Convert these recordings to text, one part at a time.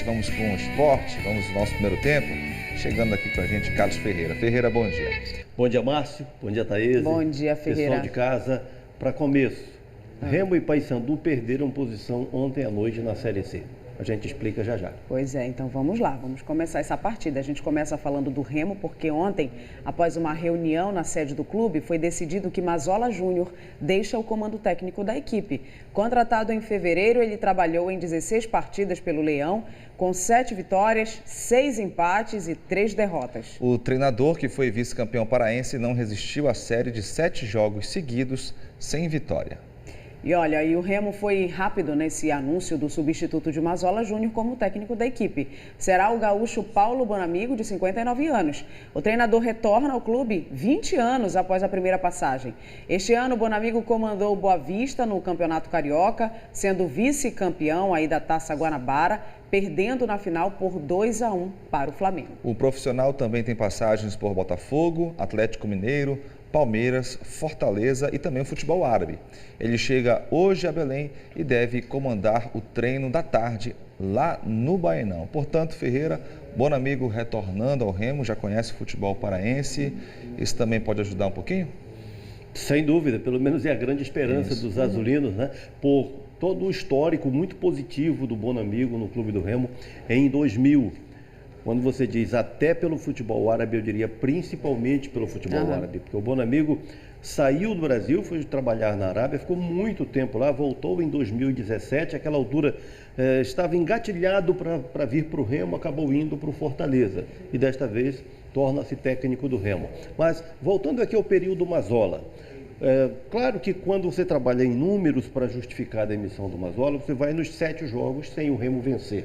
vamos com o esporte, vamos no nosso primeiro tempo. Chegando aqui com a gente, Carlos Ferreira. Ferreira, bom dia. Bom dia, Márcio. Bom dia, Thaís. Bom dia, Ferreira. Pessoal de casa, para começo, Remo e Paysandu perderam posição ontem à noite na Série C. A gente explica já já. Pois é, então vamos lá, vamos começar essa partida. A gente começa falando do Remo, porque ontem, após uma reunião na sede do clube, foi decidido que Mazzola Júnior deixa o comando técnico da equipe. Contratado em fevereiro, ele trabalhou em 16 partidas pelo Leão, com 7 vitórias, 6 empates e 3 derrotas. O treinador, que foi vice-campeão paraense, não resistiu à série de 7 jogos seguidos sem vitória. E olha, o Remo foi rápido nesse anúncio do substituto de Mazzola Júnior como técnico da equipe. Será o gaúcho Paulo Bonamigo, de 59 anos. O treinador retorna ao clube 20 anos após a primeira passagem. Este ano, Bonamigo comandou o Boa Vista no Campeonato Carioca, sendo vice-campeão aí da Taça Guanabara, perdendo na final por 2-1 para o Flamengo. O profissional também tem passagens por Botafogo, Atlético Mineiro, Palmeiras, Fortaleza e também o futebol árabe. Ele chega hoje a Belém e deve comandar o treino da tarde lá no Baenão. Portanto, Ferreira, Bonamigo retornando ao Remo, já conhece o futebol paraense. Isso também pode ajudar um pouquinho? Sem dúvida, pelo menos é a grande esperança dos azulinos, né? Por todo o histórico muito positivo do Bonamigo no Clube do Remo em 2000. Quando você diz até pelo futebol árabe, eu diria principalmente pelo futebol árabe, porque o Bonamigo saiu do Brasil, foi trabalhar na Arábia, ficou muito tempo lá, voltou em 2017, àquela altura estava engatilhado para vir para o Remo, acabou indo para o Fortaleza e desta vez torna-se técnico do Remo. Mas voltando aqui ao período Mazzola, claro que quando você trabalha em números para justificar a demissão do Mazzola, você vai nos 7 jogos sem o Remo vencer.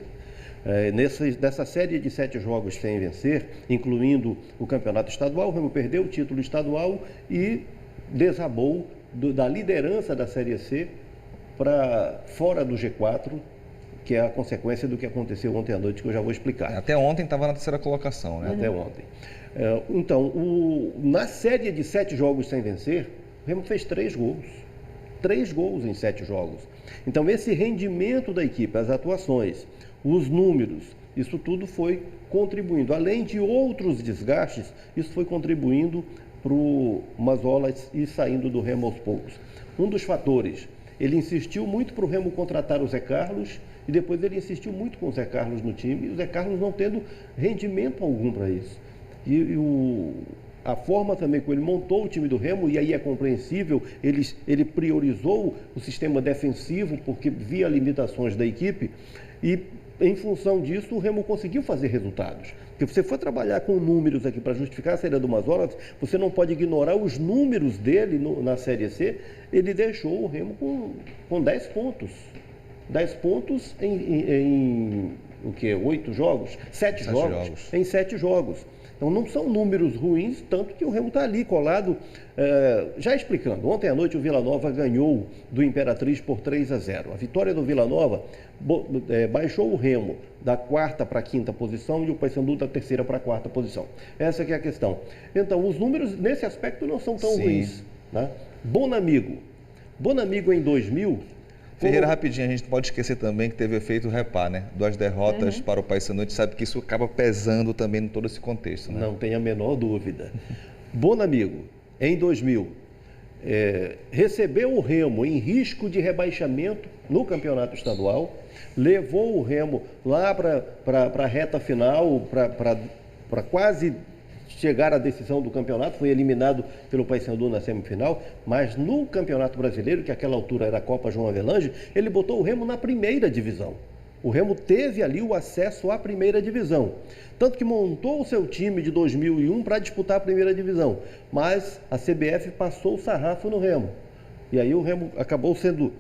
Nessa série de 7 jogos sem vencer, incluindo o campeonato estadual, o Remo perdeu o título estadual e desabou da liderança da Série C para fora do G4, que é a consequência do que aconteceu ontem à noite, que eu já vou explicar. Até ontem estava na terceira colocação, né? Até ontem. Então, na série de 7 jogos sem vencer, o Remo fez 3 gols. 3 gols em 7 jogos. Então, esse rendimento da equipe, as atuações, os números, isso tudo foi contribuindo. Além de outros desgastes, isso foi contribuindo para o Mazzola ir saindo do Remo aos poucos. Um dos fatores, ele insistiu muito para o Remo contratar o Zé Carlos e depois ele insistiu muito com o Zé Carlos no time e o Zé Carlos não tendo rendimento algum para isso. A forma também como ele montou o time do Remo, e aí é compreensível, ele priorizou o sistema defensivo porque via limitações da equipe e em função disso o Remo conseguiu fazer resultados. Porque você for trabalhar com números aqui para justificar a saída do Mazzola, você não pode ignorar os números dele na Série C. Ele deixou o Remo com 10 pontos. 10 pontos em o quê? 8 jogos? 7 jogos. Em 7 jogos. Então não são números ruins, tanto que o Remo está ali colado. Já explicando, ontem à noite o Vila Nova ganhou do Imperatriz por 3-0. A vitória do Vila Nova baixou o Remo da 4ª para a 5ª posição e o Paysandu da 3ª para a 4ª posição. Essa que é a questão. Então, os números nesse aspecto não são tão ruins. Né? Bonamigo em 2000... Ferreira, rapidinho, a gente não pode esquecer também que teve o efeito Repá, né? 2 derrotas para o Paysandu, a gente sabe que isso acaba pesando também em todo esse contexto, né? Não tem a menor dúvida. Bonamigo, em 2000, recebeu o Remo em risco de rebaixamento no campeonato estadual, levou o Remo lá para a reta final, para quase chegar à decisão do campeonato, foi eliminado pelo Paysandu na semifinal, mas no Campeonato Brasileiro, que àquela altura era a Copa João Avelange, ele botou o Remo na primeira divisão. O Remo teve ali o acesso à primeira divisão, tanto que montou o seu time de 2001 para disputar a primeira divisão, mas a CBF passou o sarrafo no Remo. E aí o Remo acabou sendo,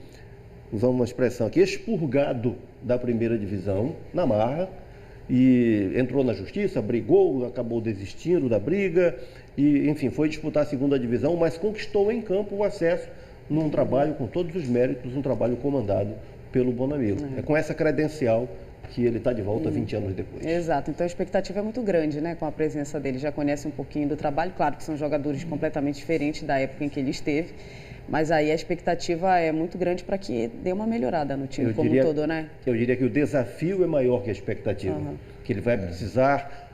usando uma expressão aqui, expurgado da primeira divisão, na marra, e entrou na justiça, brigou, acabou desistindo da briga e, enfim, foi disputar a segunda divisão, mas conquistou em campo o acesso num trabalho com todos os méritos, um trabalho comandado pelo Bonamigo. É com essa credencial que ele está de volta 20 anos depois. Exato, então a expectativa é muito grande, né, com a presença dele. Já conhece um pouquinho do trabalho, claro que são jogadores completamente diferentes da época em que ele esteve, mas aí a expectativa é muito grande para que dê uma melhorada no time como um todo, né? Eu diria que o desafio é maior que a expectativa, que ele vai precisar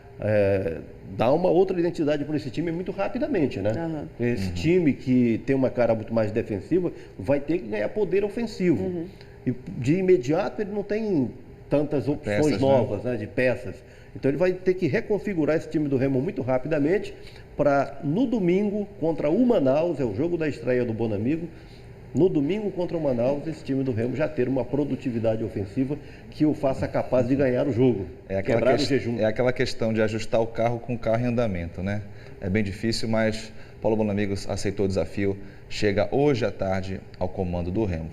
dar uma outra identidade para esse time muito rapidamente, né? Esse time que tem uma cara muito mais defensiva vai ter que ganhar poder ofensivo. E de imediato ele não tem tantas opções novas, né, de peças. Então ele vai ter que reconfigurar esse time do Remo muito rapidamente para no domingo contra o Manaus, é o jogo da estreia do Bonamigo, no domingo contra o Manaus, esse time do Remo já ter uma produtividade ofensiva que o faça capaz de ganhar o jogo, quebrar o jejum. É aquela questão de ajustar o carro com o carro em andamento, né? É bem difícil, mas Paulo Bonamigo aceitou o desafio, chega hoje à tarde ao comando do Remo.